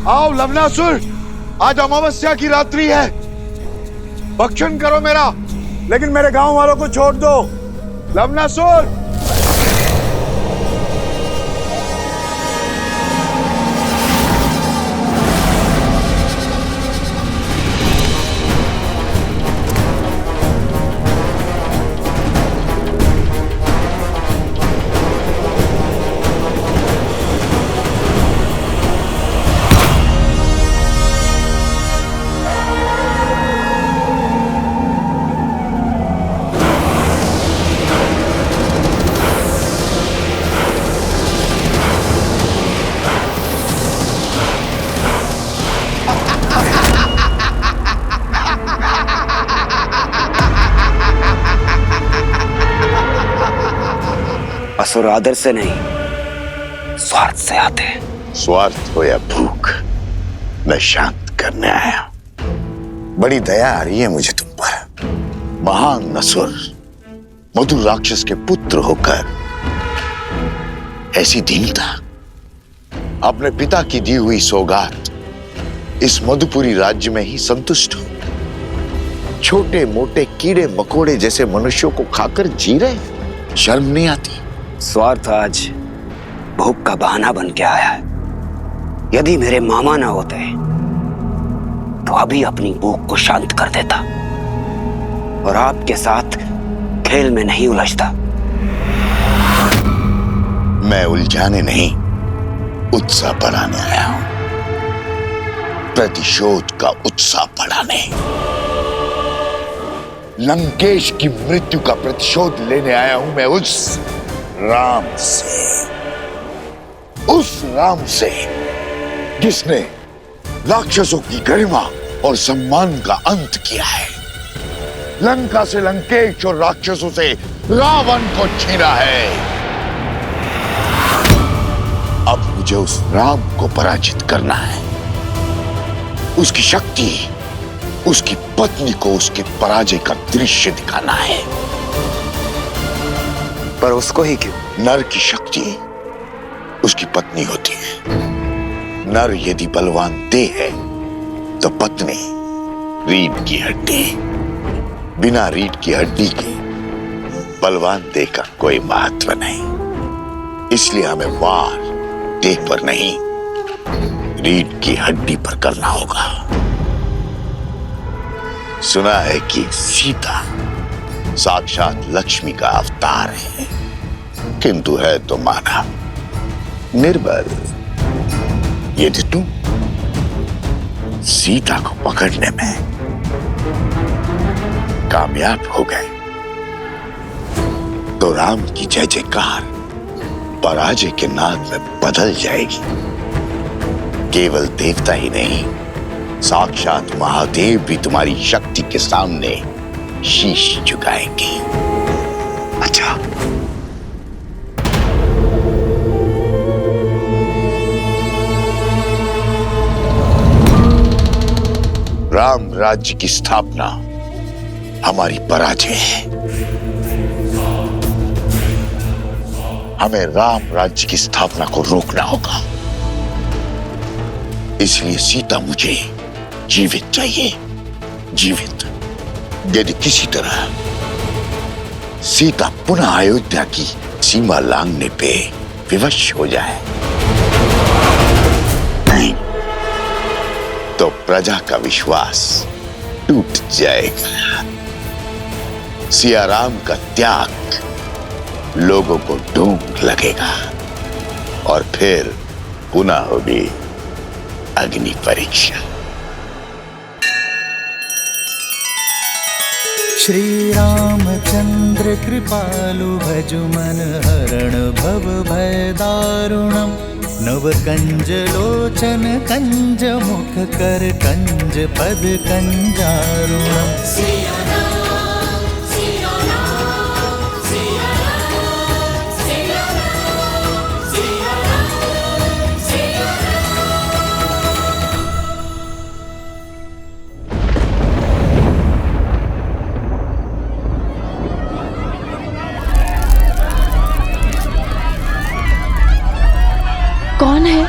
आओ लवनासुर, आज अमावस्या की रात्रि है, भक्षण करो मेरा, लेकिन मेरे गांव वालों को छोड़ दो। लवनासुर! असुर आदर से नहीं, स्वार्थ से आते हैं। स्वार्थ हो या भूख, मैं शांत करने आया। बड़ी दया आ रही है मुझे तुम पर। महान असुर, मधुर राक्षस के पुत्र होकर ऐसी दीनता, अपने पिता की दी हुई सौगात इस मधुपुरी राज्य में ही संतुष्ट हो। छोटे मोटे कीड़े मकोड़े जैसे मनुष्यों को खाकर जी रहे, शर्म नहीं आती? स्वार्थ आज भूख का बहाना बन के आया है। यदि मेरे मामा ना होते तो अभी अपनी भूख को शांत कर देता और आपके साथ खेल में नहीं उलझता। मैं उलझाने नहीं, उत्साह बढ़ाने आया हूं। प्रतिशोध का उत्साह बढ़ाने। लंकेश की मृत्यु का प्रतिशोध लेने आया हूं मैं उस राम से, उस राम से जिसने राक्षसों की गरिमा और सम्मान का अंत किया है, लंका से लंकेश और राक्षसों से रावण को छीना है। अब मुझे उस राम को पराजित करना है, उसकी शक्ति, उसकी पत्नी को उसके पराजय का दृश्य दिखाना है। पर उसको ही क्यों? नर की शक्ति उसकी पत्नी होती है। नर यदि बलवान देह है तो पत्नी रीढ़ की हड्डी। बिना रीढ़ की हड्डी के बलवान देह का कोई महत्व नहीं। इसलिए हमें वार देह पर नहीं, रीढ़ की हड्डी पर करना होगा। सुना है कि सीता साक्षात लक्ष्मी का अवतार है, किंतु है तो माना निर्बल। यदि तुम सीता को पकड़ने में कामयाब हो गए तो राम की जय जयकार पराजय के नाद में बदल जाएगी। केवल देवता ही नहीं, साक्षात महादेव भी तुम्हारी शक्ति के सामने शीश झुकाएंगे। अच्छा, राम राज्य की स्थापना हमारी पराजय है। हमें राम राज्य की स्थापना को रोकना होगा। इसलिए सीता मुझे जीवित चाहिए, जीवित। यदि किसी तरह सीता पुनः अयोध्या की सीमा लांघने पे विवश हो जाए नहीं, तो प्रजा का विश्वास टूट जाएगा। सिया राम का त्याग लोगों को ढूंढ लगेगा और फिर पुनः होगी अग्नि परीक्षा। श्री रामचंद्र कृपालु भजु मन हरण भव भय दारुणम। नव कंज लोचन कंज मुख कर कंज पद कंजारुणम। कौन है?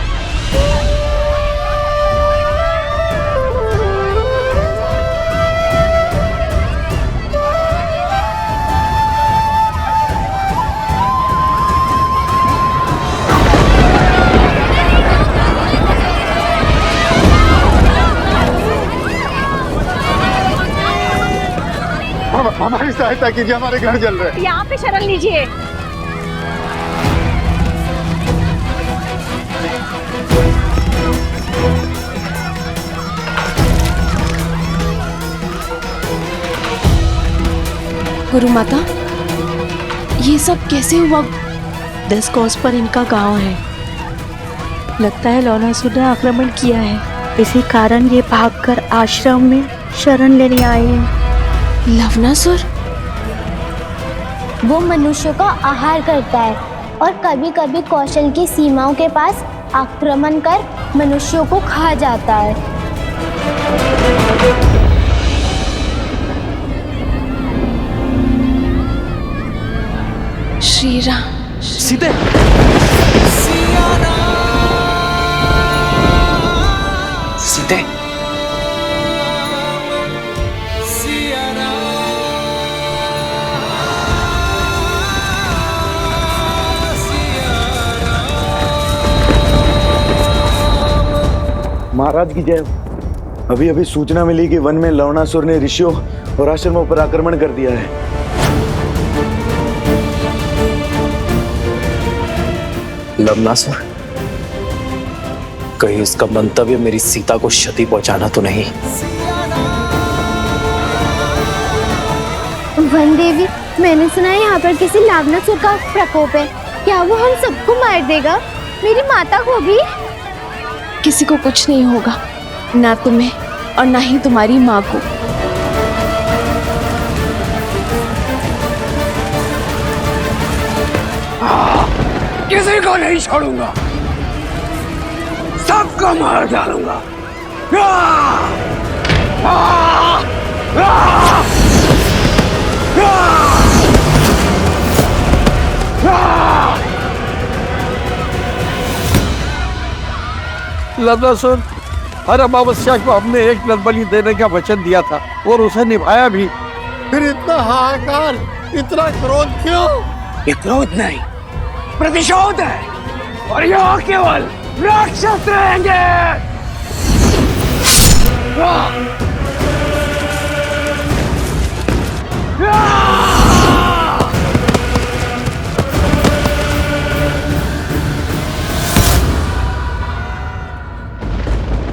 हमारी सहायता कीजिए, हमारे घर जल रहे हैं। यहाँ पे शरण लीजिए। गुरु माता, ये सब कैसे हुआ? 10 कोस पर इनका गांव है। लगता है लवणासुर ने आक्रमण किया है, इसी कारण ये भागकर आश्रम में शरण लेने आए हैं। लवणासुर? वो मनुष्यों का आहार करता है और कभी कभी कौशल की सीमाओं के पास आक्रमण कर मनुष्यों को खा जाता है। श्री राम। सीते, सीते, महाराज की जय। अभी अभी सूचना मिली कि वन में लवणासुर ने ऋषियों और आश्रमों पर आक्रमण कर दिया है। लवणासुर, कहीं उसका मंतव्य मेरी सीता को क्षति पहुंचाना तो नहीं? वन देवी, मैंने सुना है यहाँ पर किसी लवणासुर का प्रकोप है। क्या वो हम सबको मार देगा? मेरी माता को भी? किसी को कुछ नहीं होगा, ना तुम्हें और ना ही तुम्हारी माँ को। किसी को नहीं छोड़ूंगा, सबको मार डालूंगा। लवणासुर, हर अमावस्या को हमने एक नर बलि देने का वचन दिया था और उसे निभाया भी। फिर इतना हाहाकार, इतना क्रोध क्यों? ये क्रोध नहीं, प्रतिशोध है, और यहाँ केवल राक्षस रहेंगे।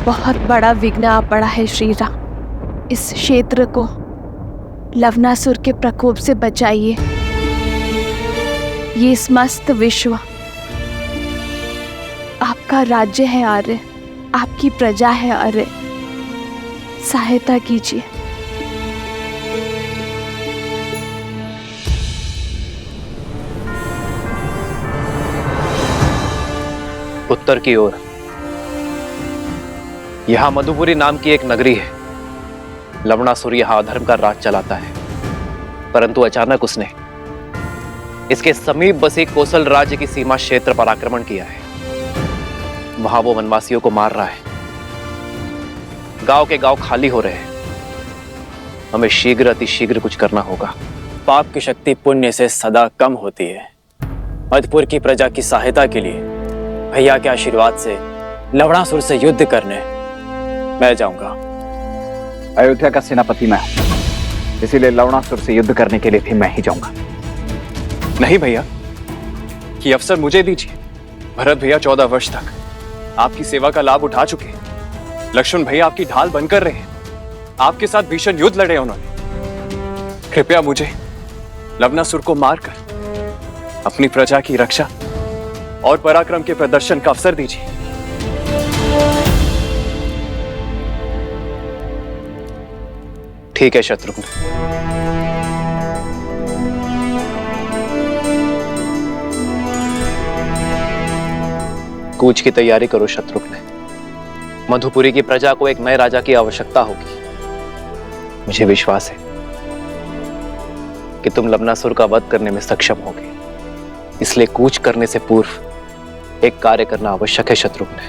बहुत बड़ा विघ्न आ पड़ा है श्री राम। इस क्षेत्र को लवणासुर के प्रकोप से बचाइए। ये समस्त विश्व आपका राज्य है आर्य, आपकी प्रजा है आर्य। सहायता कीजिए। उत्तर की ओर यहां मधुपुरी नाम की एक नगरी है। लवणासुर यहां अधर्म का राज चलाता है, परंतु अचानक उसने इसके समीप बसे कोसल राज्य की सीमा क्षेत्र पर आक्रमण किया है। वहां वो वनवासियों को मार रहा है। गांव के गांव खाली हो रहे हैं। हमें शीघ्र अतिशीघ्र कुछ करना होगा। पाप की शक्ति पुण्य से सदा कम होती है। मधुपुर की प्रजा की सहायता के लिए भैया के आशीर्वाद से लवणासुर से युद्ध करने मैं जाऊंगा। अयोध्या का सेनापति मैं हूं, इसीलिए लवणासुर से युद्ध करने के लिए भी मैं ही जाऊंगा। नहीं भैया, ये अवसर मुझे दीजिए। भरत भैया 14 वर्ष तक आपकी सेवा का लाभ उठा चुके हैं। लक्ष्मण भैया आपकी ढाल बनकर रहे हैं। आपके साथ भीषण युद्ध लड़े उन्होंने। कृपया मुझे लवणासुर को मारकर अपनी प्रजा की रक्षा और पराक्रम के प्रदर्शन का अवसर दीजिए। ठीक है शत्रुघ्न। कूच की तैयारी करो शत्रुघ्न। मधुपुरी की प्रजा को एक नए राजा की आवश्यकता होगी। मुझे विश्वास है कि तुम लवणासुर का वध करने में सक्षम होगे। इसलिए कूच करने से पूर्व एक कार्य करना आवश्यक है शत्रुघ्न।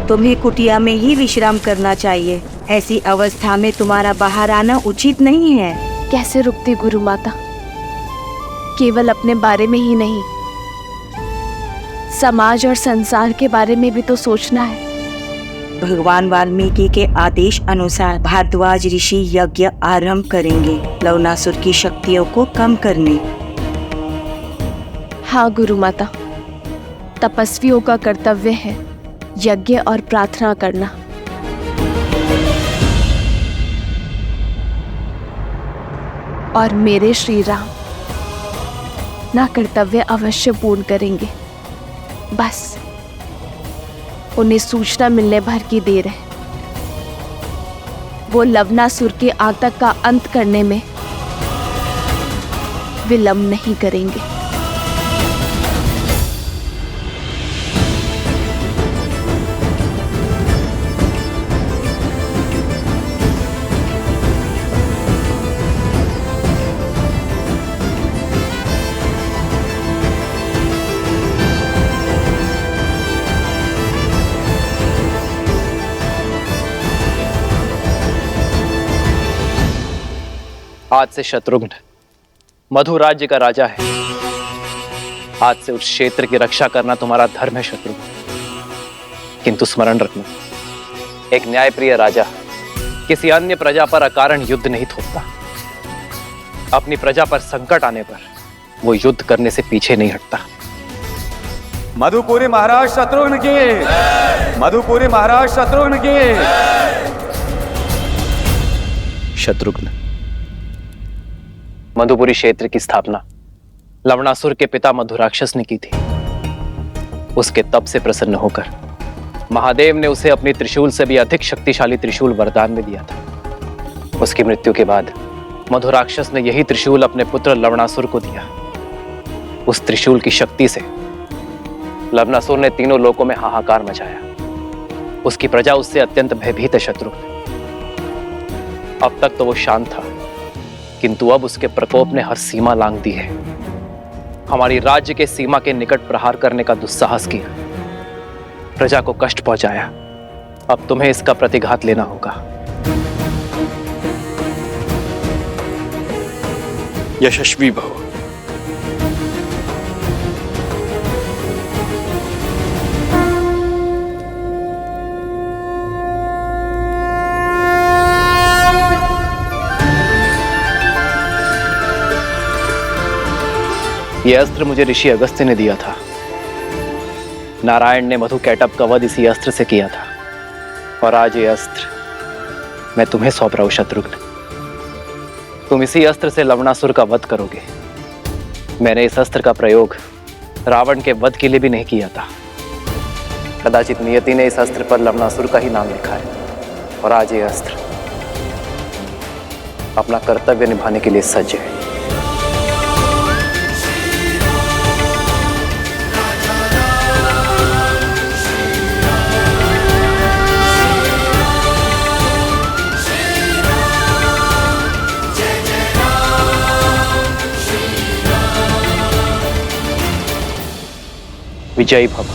तुम्हें कुटिया में ही विश्राम करना चाहिए। ऐसी अवस्था में तुम्हारा बाहर आना उचित नहीं है। कैसे रुकती गुरु माता? केवल अपने बारे में ही नहीं, समाज और संसार के बारे में भी तो सोचना है। भगवान वाल्मीकि के आदेश अनुसार भारद्वाज ऋषि यज्ञ आरंभ करेंगे लवणासुर की शक्तियों को कम करने। हाँ गुरु माता, तपस्वियों का कर्तव्य है यज्ञ और प्रार्थना करना। और मेरे श्री राम ना कर्तव्य अवश्य पूर्ण करेंगे। बस उन्हें सूचना मिलने भर की देर है। वो लवणासुर के आतंक का अंत करने में विलंब नहीं करेंगे। आज से शत्रुघ्न मधु राज्य का राजा है। आज से उस क्षेत्र की रक्षा करना तुम्हारा धर्म है शत्रुघ्न। किंतु स्मरण रखना, एक न्यायप्रिय राजा किसी अन्य प्रजा पर अकारण युद्ध नहीं थोपता। अपनी प्रजा पर संकट आने पर वो युद्ध करने से पीछे नहीं हटता। मधुपुरी महाराज शत्रुघ्न की, मधुपुरी महाराज शत्रुघ्न की। शत्रुघ्न, मधुपुरी क्षेत्र की स्थापना लवणासुर के पिता मधुराक्षस ने की थी। उसके तप से प्रसन्न होकर महादेव ने उसे अपनी त्रिशूल से भी अधिक शक्तिशाली त्रिशूल वरदान में दिया था। उसकी मृत्यु के बाद मधुराक्षस ने यही त्रिशूल अपने पुत्र लवणासुर को दिया। उस त्रिशूल की शक्ति से लवणासुर ने तीनों लोकों में हाहाकार मचाया। उसकी प्रजा उससे अत्यंत भयभीत है शत्रुघ्न। अब तक तो वो शांत था, किंतु अब उसके प्रकोप ने हर सीमा लांघ दी है। हमारी राज्य के सीमा के निकट प्रहार करने का दुस्साहस किया, प्रजा को कष्ट पहुंचाया। अब तुम्हें इसका प्रतिघात लेना होगा। यशस्वी भव। यह अस्त्र मुझे ऋषि अगस्त्य ने दिया था। नारायण ने मधु कैटभ का वध इसी अस्त्र से किया था, और आज ये अस्त्र मैं तुम्हें सौंप रहा हूं शत्रुघ्न। तुम इसी अस्त्र से लवणासुर का वध करोगे। मैंने इस अस्त्र का प्रयोग रावण के वध के लिए भी नहीं किया था। कदाचित नियति ने इस अस्त्र पर लवणासुर का ही नाम लिखा है, और आज ये अस्त्र अपना कर्तव्य निभाने के लिए सज्ज है। विजयी भव।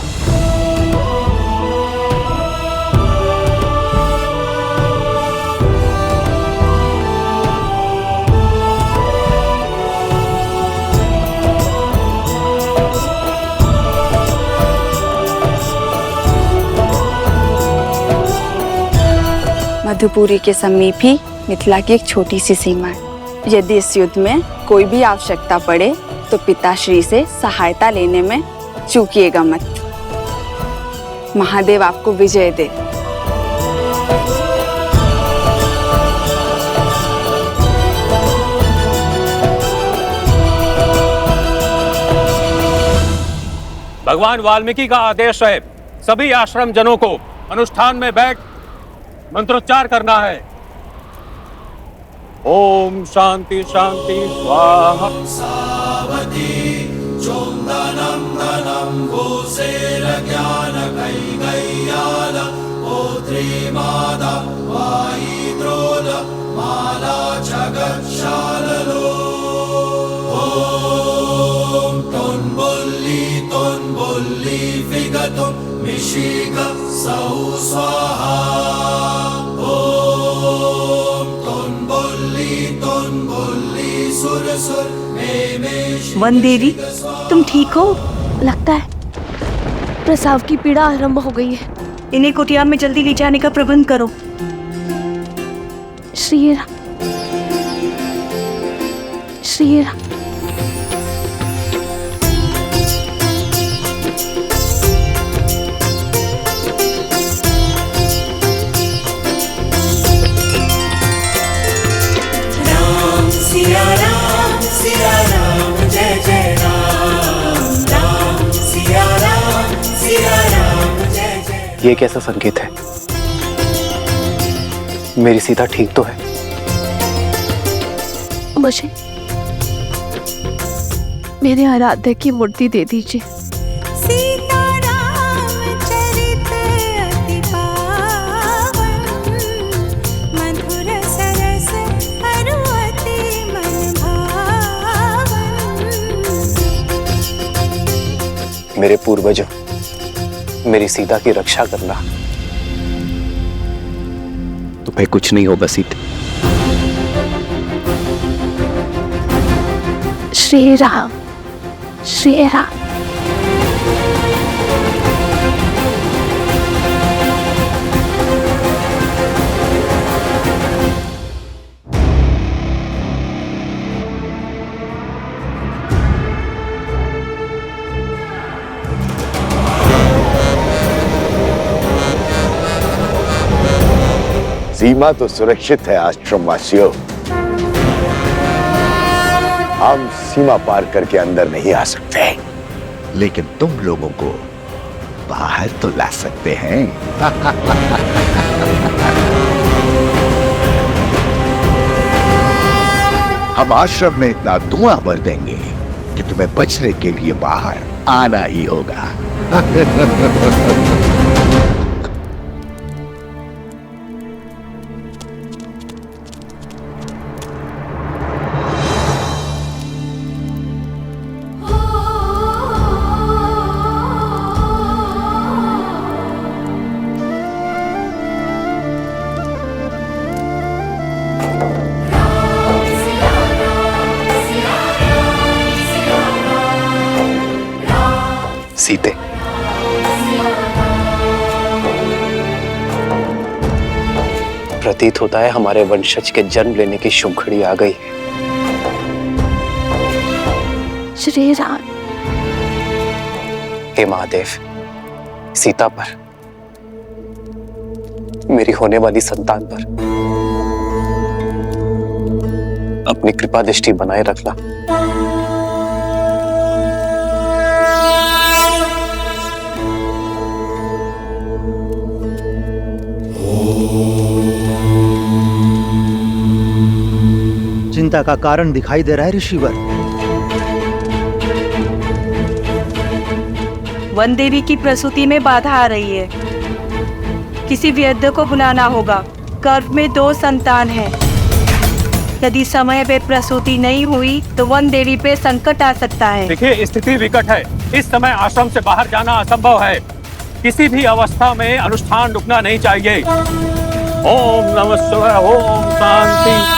मधुपुरी के समीप ही मिथिला की एक छोटी सी सीमा है। यदि इस युद्ध में कोई भी आवश्यकता पड़े तो पिताश्री से सहायता लेने में चूकिएगा मत। महादेव आपको विजय दे। भगवान वाल्मीकि का आदेश है, सभी आश्रम जनों को अनुष्ठान में बैठ मंत्रोच्चार करना है। ओम शांति शांति स्वाहा। चोंदनम धनम भूसेर ज्ञान कैगैयाल पोत्री मादा वाईद्रोल माला जगत्शाललो। ओम तोन्बुल्ली फिगतुम मिशिग सौ स्वाहा। ओम तोन्बुल्ली सुर सुर वन देवी, तुम ठीक हो? लगता है प्रसव की पीड़ा आरंभ हो गई है। इन्हें कुटिया में जल्दी ले जाने का प्रबंध करो। श्री राम, श्री राम। सिया राम जय जय राम, राम सिया राम जय जय। ये कैसा संकेत है? मेरी सीता ठीक तो है? मुझे मेरे आराध्य की मूर्ति दे दीजिए। मेरे पूर्वजों, मेरी सीता की रक्षा करना, तुम्हें कुछ नहीं होगा सीता। श्री राम, श्री राम। सीमा तो सुरक्षित है आश्रम वासियों। हम सीमा पार करके अंदर नहीं आ सकते, लेकिन तुम लोगों को बाहर तो ला सकते हैं। हम आश्रम में इतना धुआं भर देंगे कि तुम्हें बचने के लिए बाहर आना ही होगा। सीते, प्रतीत होता है हमारे वंशज के जन्म लेने की शुभ घड़ी आ गई है। श्री राम। हे महादेव, सीता पर, मेरी होने वाली संतान पर अपनी कृपा दृष्टि बनाए रखना। चिंता का कारण दिखाई दे रहा है ऋषिवर। वन देवी की प्रसूति में बाधा आ रही है। किसी वैद्य को बुलाना होगा। गर्भ में 2 संतान हैं। यदि समय पे प्रसूति नहीं हुई तो वन देवी पे संकट आ सकता है। देखिए, स्थिति विकट है। इस समय आश्रम से बाहर जाना असंभव है। किसी भी अवस्था में अनुष्ठान रुकना नहीं चाहिए। ओम नमः शिवाय, ओम शांति।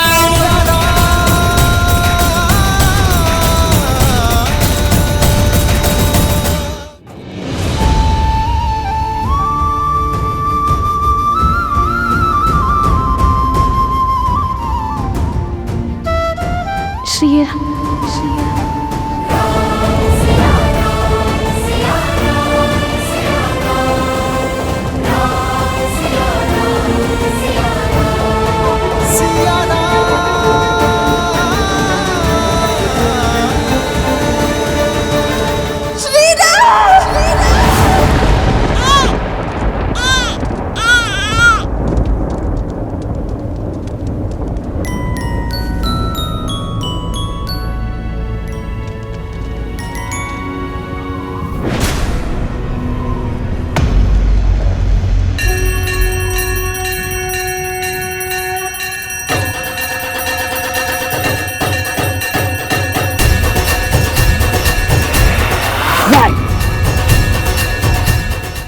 श्री राम, श्री राम।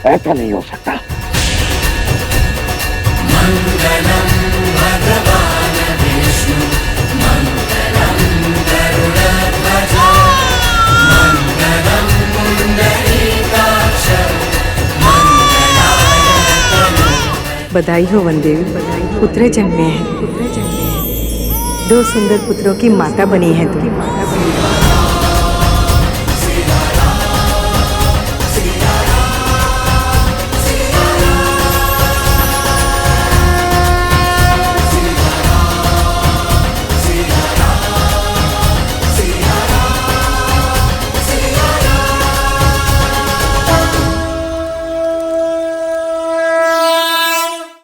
ऐसा नहीं हो सकता। मंगलम भगवान विष्णु, मंगलम गरुड़ध्वज, मंगलम पुंडरीकाक्ष, मंगलाय बधाई हो वन देवी, पुत्र जन्मे हैं। 2 सुंदर पुत्रों की माता बनी है तुम।